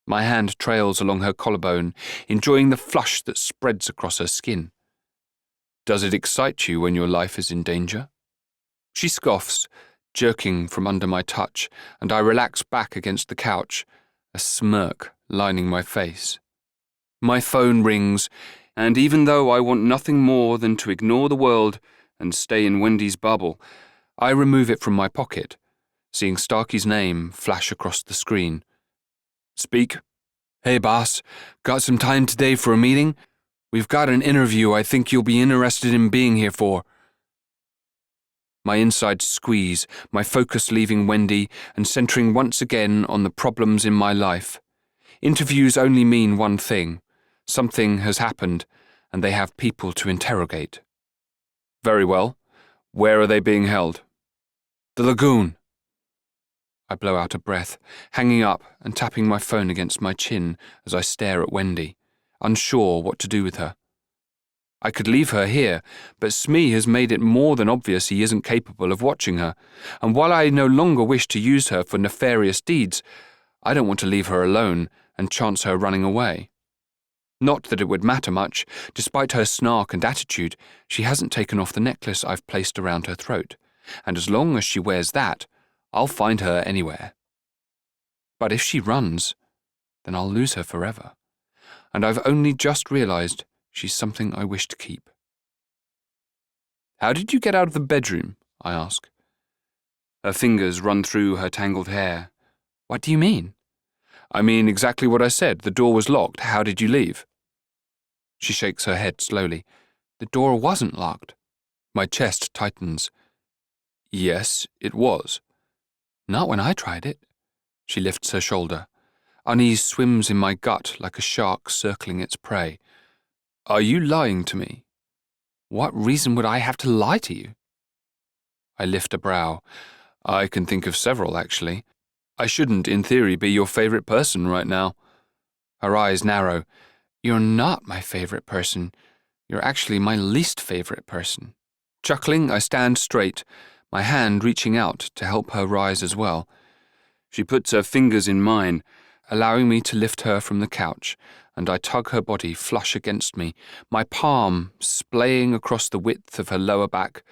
My hand trails along her collarbone, enjoying the flush that spreads across her skin. Does it excite you when your life is in danger? She scoffs, jerking from under my touch, and I relax back against the couch, a smirk lining my face. My phone rings, and even though I want nothing more than to ignore the world and stay in Wendy's bubble, I remove it from my pocket, seeing Starkey's name flash across the screen. Speak. Hey, boss. Got some time today for a meeting? We've got an interview I think you'll be interested in being here for. My insides squeeze, my focus leaving Wendy and centering once again on the problems in my life. Interviews only mean one thing. Something has happened, and they have people to interrogate. Very well. Where are they being held? The lagoon. I blow out a breath, hanging up and tapping my phone against my chin as I stare at Wendy, unsure what to do with her. I could leave her here, but Smee has made it more than obvious he isn't capable of watching her, and while I no longer wish to use her for nefarious deeds, I don't want to leave her alone and chance her running away. Not that it would matter much. Despite her snark and attitude, she hasn't taken off the necklace I've placed around her throat, and as long as she wears that, I'll find her anywhere. But if she runs, then I'll lose her forever. and I've only just realised she's something I wish to keep. How did you get out of the bedroom? I ask. Her fingers run through her tangled hair. What do you mean? I mean exactly what I said. The door was locked. How did you leave? She shakes her head slowly. The door wasn't locked. My chest tightens. Yes, it was. Not when I tried it. She lifts her shoulder. Unease swims in my gut like a shark circling its prey. Are you lying to me? What reason would I have to lie to you? I lift a brow. I can think of several, actually. I shouldn't, in theory, be your favourite person right now. Her eyes narrow. You're not my favourite person. You're actually my least favourite person. Chuckling, I stand straight, my hand reaching out to help her rise as well. She puts her fingers in mine, allowing me to lift her from the couch, and I tug her body flush against me, my palm splaying across the width of her lower back,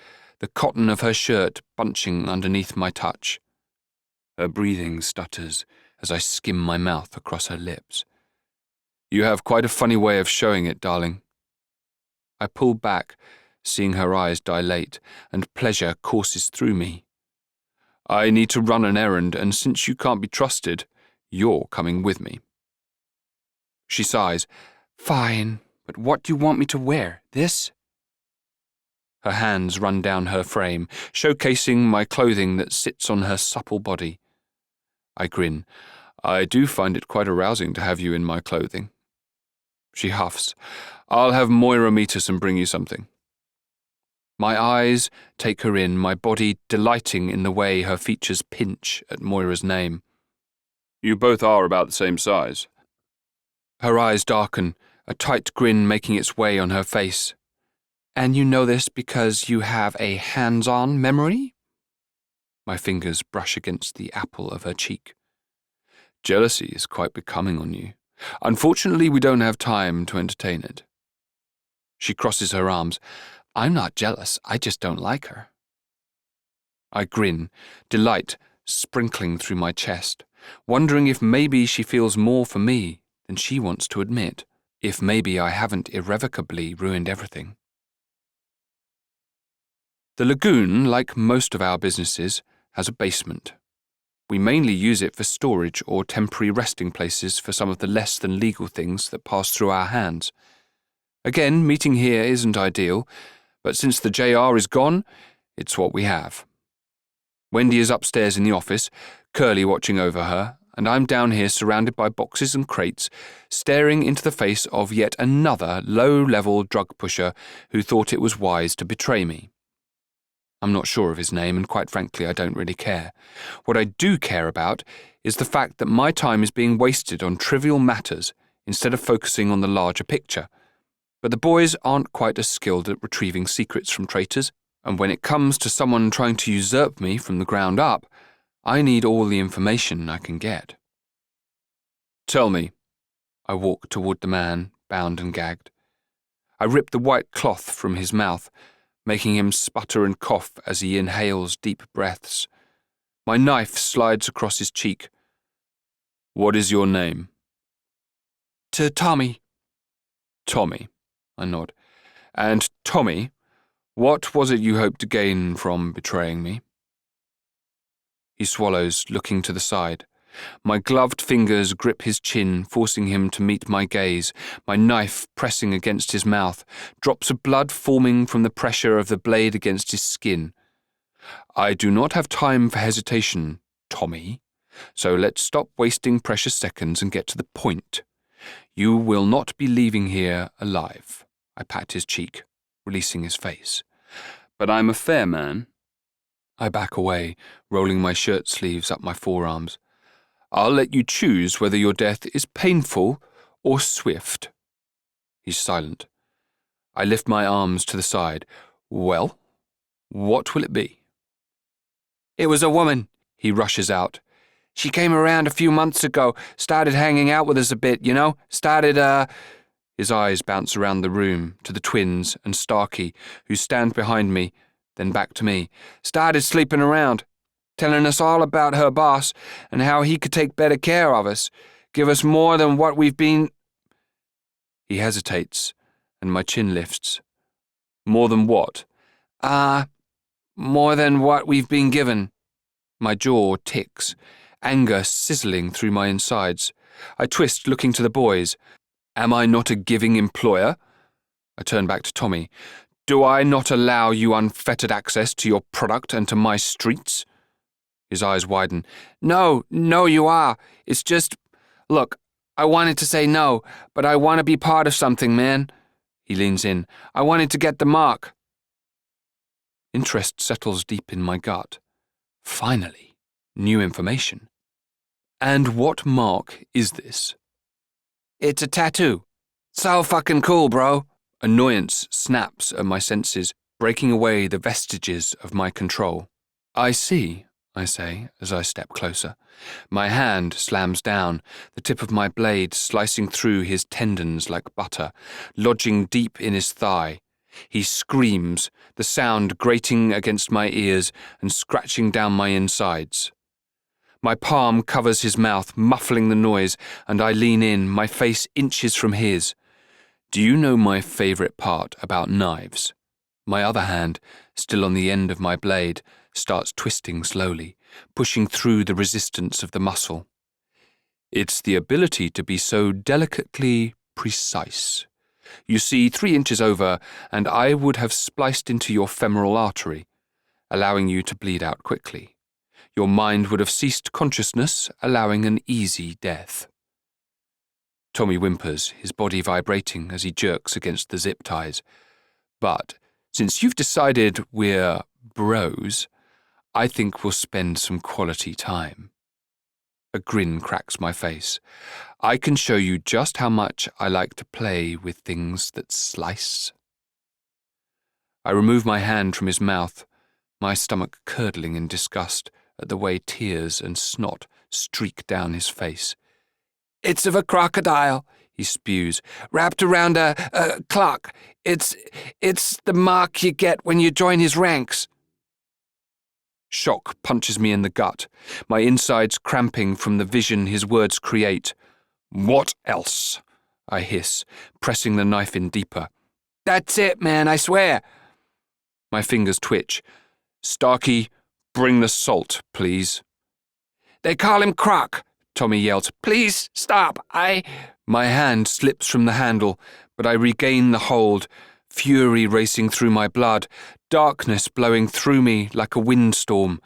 the cotton of her shirt bunching underneath my touch. Her breathing stutters as I skim my mouth across her lips. You have quite a funny way of showing it, darling. I pull back, seeing her eyes dilate, and pleasure courses through me. I need to run an errand, and since you can't be trusted, you're coming with me. She sighs. Fine, but what do you want me to wear? This? Her hands run down her frame, showcasing my clothing that sits on her supple body. I grin. I do find it quite arousing to have you in my clothing. She huffs. I'll have Moira meet us and bring you something. My eyes take her in, my body delighting in the way her features pinch at Moira's name. You both are about the same size. Her eyes darken, a tight grin making its way on her face. And you know this because you have a hands-on memory? My fingers brush against the apple of her cheek. Jealousy is quite becoming on you. Unfortunately, we don't have time to entertain it. She crosses her arms. I'm not jealous, I just don't like her. I grin, delight sprinkling through my chest, wondering if maybe she feels more for me than she wants to admit, if maybe I haven't irrevocably ruined everything. The lagoon, like most of our businesses, has a basement. We mainly use it for storage or temporary resting places for some of the less than legal things that pass through our hands. Again, meeting here isn't ideal, but since the JR is gone, it's what we have. Wendy is upstairs in the office, Curly watching over her, and I'm down here surrounded by boxes and crates, staring into the face of yet another low-level drug pusher who thought it was wise to betray me. I'm not sure of his name, and quite frankly, I don't really care. What I do care about is the fact that my time is being wasted on trivial matters instead of focusing on the larger picture. But the boys aren't quite as skilled at retrieving secrets from traitors, and when it comes to someone trying to usurp me from the ground up, I need all the information I can get. Tell me. I walk toward the man, bound and gagged. I rip the white cloth from his mouth, making him sputter and cough as he inhales deep breaths. My knife slides across his cheek. What is your name? To Tommy. Tommy, I nod. And Tommy, what was it you hoped to gain from betraying me? He swallows, looking to the side. My gloved fingers grip his chin, forcing him to meet my gaze, my knife pressing against his mouth, drops of blood forming from the pressure of the blade against his skin. I do not have time for hesitation, Tommy, so let's stop wasting precious seconds and get to the point. You will not be leaving here alive. I pat his cheek, releasing his face. But I'm a fair man. I back away, rolling my shirt sleeves up my forearms. I'll let you choose whether your death is painful or swift. He's silent. I lift my arms to the side. Well, what will it be? It was a woman, he rushes out. She came around a few months ago, started hanging out with us a bit, His eyes bounce around the room, to the twins and Starkey, who stand behind me, then back to me. Started sleeping around, telling us all about her boss and how he could take better care of us, give us more than what we've been... He hesitates, and my chin lifts. More than what? More than what we've been given. My jaw ticks, anger sizzling through my insides. I twist, looking to the boys. Am I not a giving employer? I turn back to Tommy. Do I not allow you unfettered access to your product and to my streets? His eyes widen. No, you are. It's just... Look, I wanted to say no, but I want to be part of something, man. He leans in. I wanted to get the mark. Interest settles deep in my gut. Finally, new information. And what mark is this? It's a tattoo. So fucking cool, bro. Annoyance snaps at my senses, breaking away the vestiges of my control. I see, I say as I step closer. My hand slams down, the tip of my blade slicing through his tendons like butter, lodging deep in his thigh. He screams, the sound grating against my ears and scratching down my insides. My palm covers his mouth, muffling the noise, and I lean in, my face inches from his. Do you know my favourite part about knives? My other hand, still on the end of my blade, starts twisting slowly, pushing through the resistance of the muscle. It's the ability to be so delicately precise. You see, 3 inches over, and I would have spliced into your femoral artery, allowing you to bleed out quickly. Your mind would have ceased consciousness, allowing an easy death. Tommy whimpers, his body vibrating as he jerks against the zip ties. But since you've decided we're bros, I think we'll spend some quality time. A grin cracks my face. I can show you just how much I like to play with things that slice. I remove my hand from his mouth, my stomach curdling in disgust at the way tears and snot streak down his face. It's of a crocodile, he spews, wrapped around a clock. It's the mark you get when you join his ranks. Shock punches me in the gut, my insides cramping from the vision his words create. What else? I hiss, pressing the knife in deeper. That's it, man, I swear. My fingers twitch. Starkey, bring the salt, please. They call him Croc, Tommy yells. Please, stop, My hand slips from the handle, but I regain the hold, fury racing through my blood, darkness blowing through me like a windstorm.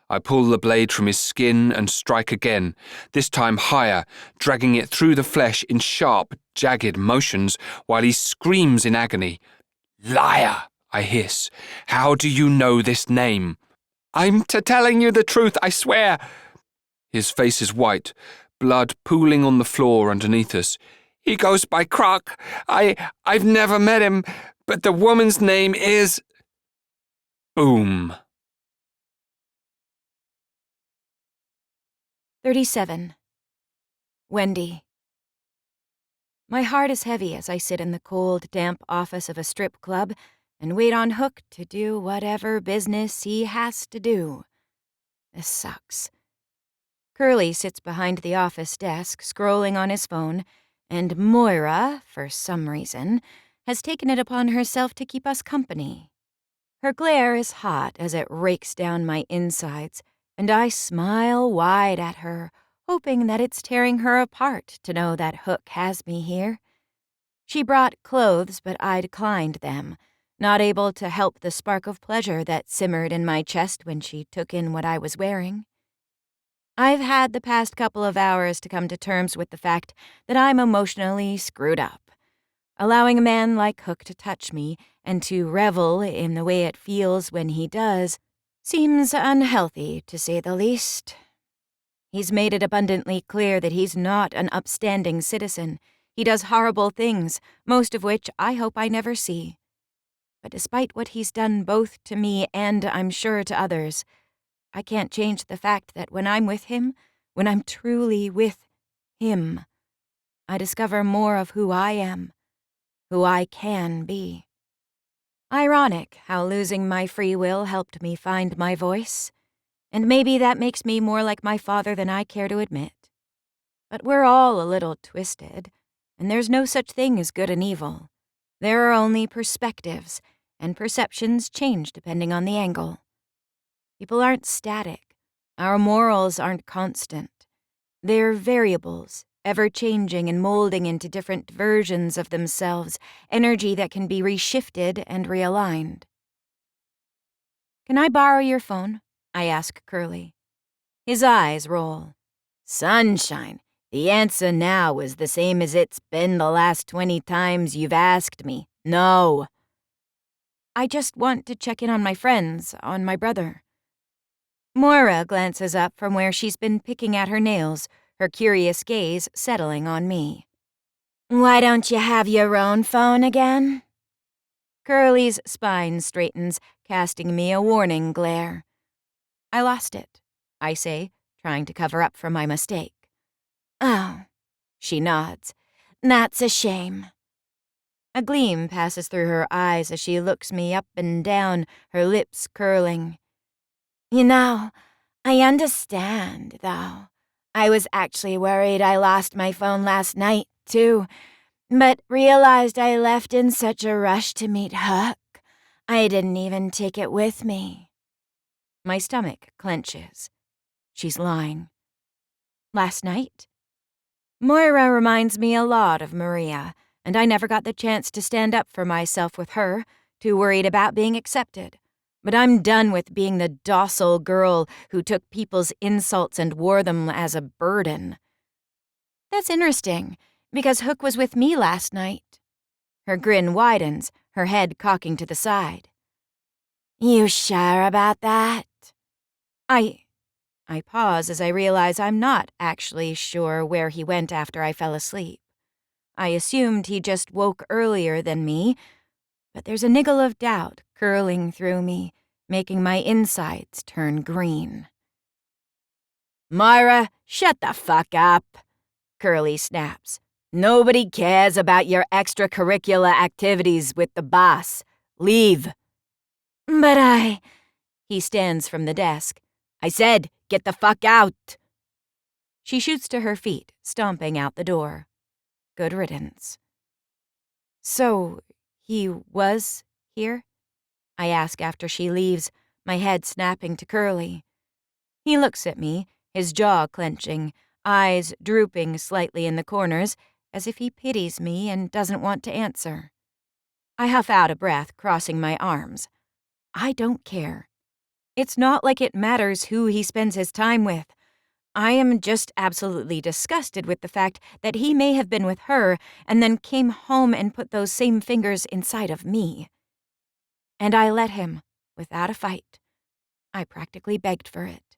I pull the blade from his skin and strike again, this time higher, dragging it through the flesh in sharp, jagged motions while he screams in agony. Liar, I hiss. How do you know this name? I'm telling you the truth, I swear. His face is white, blood pooling on the floor underneath us. He goes by Croc. I've never met him, but the woman's name is... Boom. 37. Wendy. My heart is heavy as I sit in the cold, damp office of a strip club and wait on Hook to do whatever business he has to do. This sucks. Curly sits behind the office desk, scrolling on his phone, and Moira, for some reason, has taken it upon herself to keep us company. Her glare is hot as it rakes down my insides, and I smile wide at her, hoping that it's tearing her apart to know that Hook has me here. She brought clothes, but I declined them, not able to help the spark of pleasure that simmered in my chest when she took in what I was wearing. I've had the past couple of hours to come to terms with the fact that I'm emotionally screwed up. Allowing a man like Hook to touch me and to revel in the way it feels when he does seems unhealthy, to say the least. He's made it abundantly clear that he's not an upstanding citizen. He does horrible things, most of which I hope I never see. But despite what he's done both to me and, I'm sure, to others, I can't change the fact that when I'm with him, when I'm truly with him, I discover more of who I am, who I can be. Ironic how losing my free will helped me find my voice, and maybe that makes me more like my father than I care to admit. But we're all a little twisted, And there's no such thing as good and evil. There are only perspectives, and perceptions change depending on the angle. People aren't static. Our morals aren't constant. They're variables, ever-changing and molding into different versions of themselves, energy that can be reshifted and realigned. "Can I borrow your phone?" I ask Curly. His eyes roll. "Sunshine, the answer now is the same as it's been the last 20 times you've asked me. No." "I just want to check in on my friends, on my brother." Moira glances up from where she's been picking at her nails, her curious gaze settling on me. "Why don't you have your own phone again?" Curly's spine straightens, casting me a warning glare. "I lost it," I say, trying to cover up for my mistake. "Oh," she nods. "That's a shame." A gleam passes through her eyes as she looks me up and down, her lips curling. "You know, I understand, though. I was actually worried I lost my phone last night, too, but realized I left in such a rush to meet Huck, I didn't even take it with me." My stomach clenches. She's lying. Last night? Moira reminds me a lot of Maria, and I never got the chance to stand up for myself with her, too worried about being accepted. But I'm done with being the docile girl who took people's insults and wore them as a burden. "That's interesting, because Hook was with me last night." Her grin widens, her head cocking to the side. "You sure about that?" I pause as I realize I'm not actually sure where he went after I fell asleep. I assumed he just woke earlier than me, but there's a niggle of doubt curling through me, making my insides turn green. "Moira, shut the fuck up," Curly snaps. "Nobody cares about your extracurricular activities with the boss. Leave." "But He stands from the desk. "I said, get the fuck out." She shoots to her feet, stomping out the door. Good riddance. "So, he was here?" I ask after she leaves, my head snapping to Curly. He looks at me, his jaw clenching, eyes drooping slightly in the corners, as if he pities me and doesn't want to answer. I huff out a breath, crossing my arms. I don't care. It's not like it matters who he spends his time with. I am just absolutely disgusted with the fact that he may have been with her and then came home and put those same fingers inside of me. And I let him, without a fight. I practically begged for it.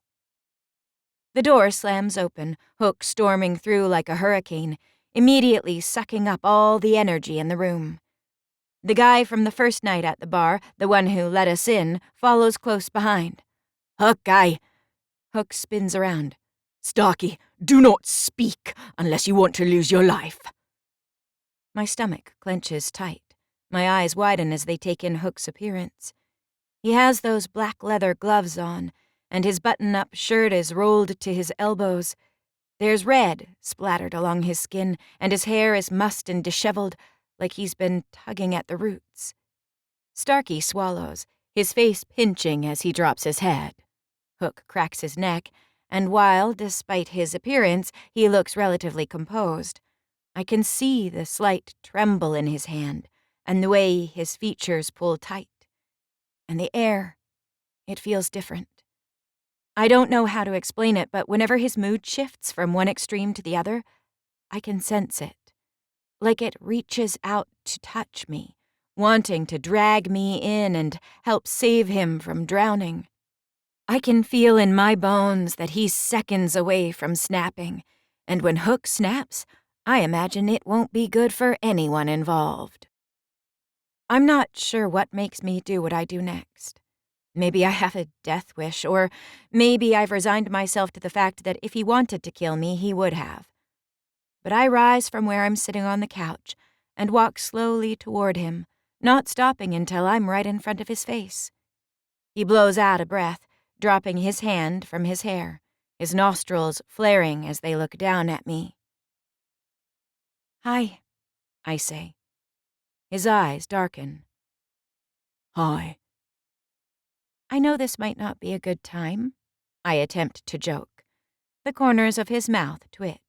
The door slams open, Hook storming through like a hurricane, immediately sucking up all the energy in the room. The guy from the first night at the bar, the one who let us in, follows close behind. "Hook, Hook spins around. "Starkey, do not speak unless you want to lose your life." My stomach clenches tight. My eyes widen as they take in Hook's appearance. He has those black leather gloves on, and his button-up shirt is rolled to his elbows. There's red splattered along his skin, and his hair is mussed and disheveled, like he's been tugging at the roots. Starkey swallows, his face pinching as he drops his head. Hook cracks his neck, and while, despite his appearance, he looks relatively composed, I can see the slight tremble in his hand, and the way his features pull tight. And the air, it feels different. I don't know how to explain it, but whenever his mood shifts from one extreme to the other, I can sense it. Like it reaches out to touch me, wanting to drag me in and help save him from drowning. I can feel in my bones that he's seconds away from snapping, and when Hook snaps, I imagine it won't be good for anyone involved. I'm not sure what makes me do what I do next. Maybe I have a death wish, or maybe I've resigned myself to the fact that if he wanted to kill me, he would have. But I rise from where I'm sitting on the couch and walk slowly toward him, not stopping until I'm right in front of his face. He blows out a breath, dropping his hand from his hair, his nostrils flaring as they look down at me. "Hi," I say. His eyes darken. Hi. I know this might not be a good time. I attempt to joke. The corners of his mouth twitch.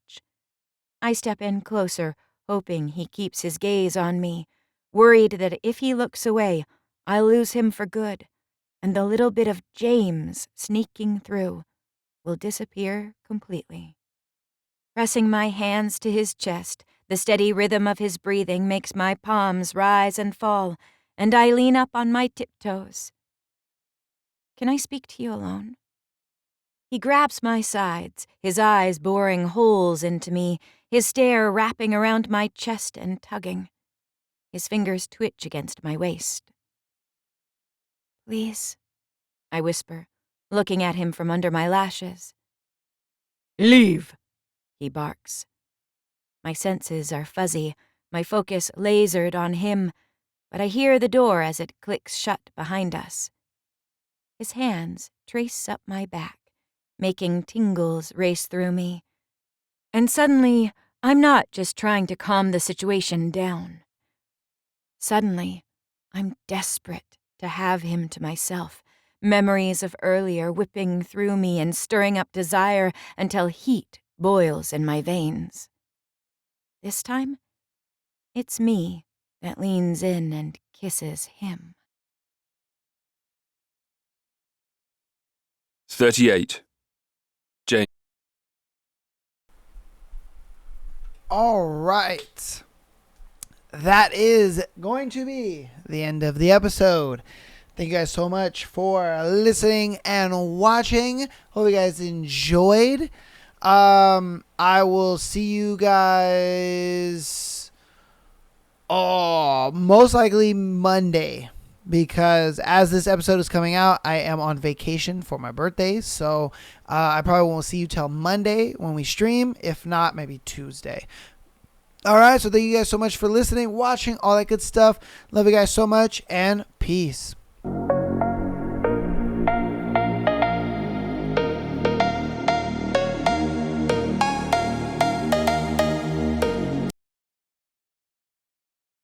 I step in closer, hoping he keeps his gaze on me, worried that if he looks away, I'll lose him for good, and the little bit of James sneaking through will disappear completely. Pressing my hands to his chest, the steady rhythm of his breathing makes my palms rise and fall, and I lean up on my tiptoes. Can I speak to you alone? He grabs my sides, his eyes boring holes into me, his stare wrapping around my chest and tugging. His fingers twitch against my waist. Please, I whisper, looking at him from under my lashes. Leave, He barks. My senses are fuzzy, my focus lasered on him, but I hear the door as it clicks shut behind us. His hands trace up my back, making tingles race through me. And suddenly, I'm not just trying to calm the situation down. Suddenly, I'm desperate to have him to myself, memories of earlier whipping through me and stirring up desire until heat boils in my veins. This time, it's me that leans in and kisses him. 38. Jane. All right. That is going to be the end of the episode. Thank you guys so much for listening and watching. Hope you guys enjoyed. I will see you guys most likely Monday, because as this episode is coming out, I am on vacation for my birthday. So I probably won't see you till Monday when we stream. If not, maybe Tuesday. All right. So thank you guys so much for listening, watching, all that good stuff. Love you guys so much, and peace.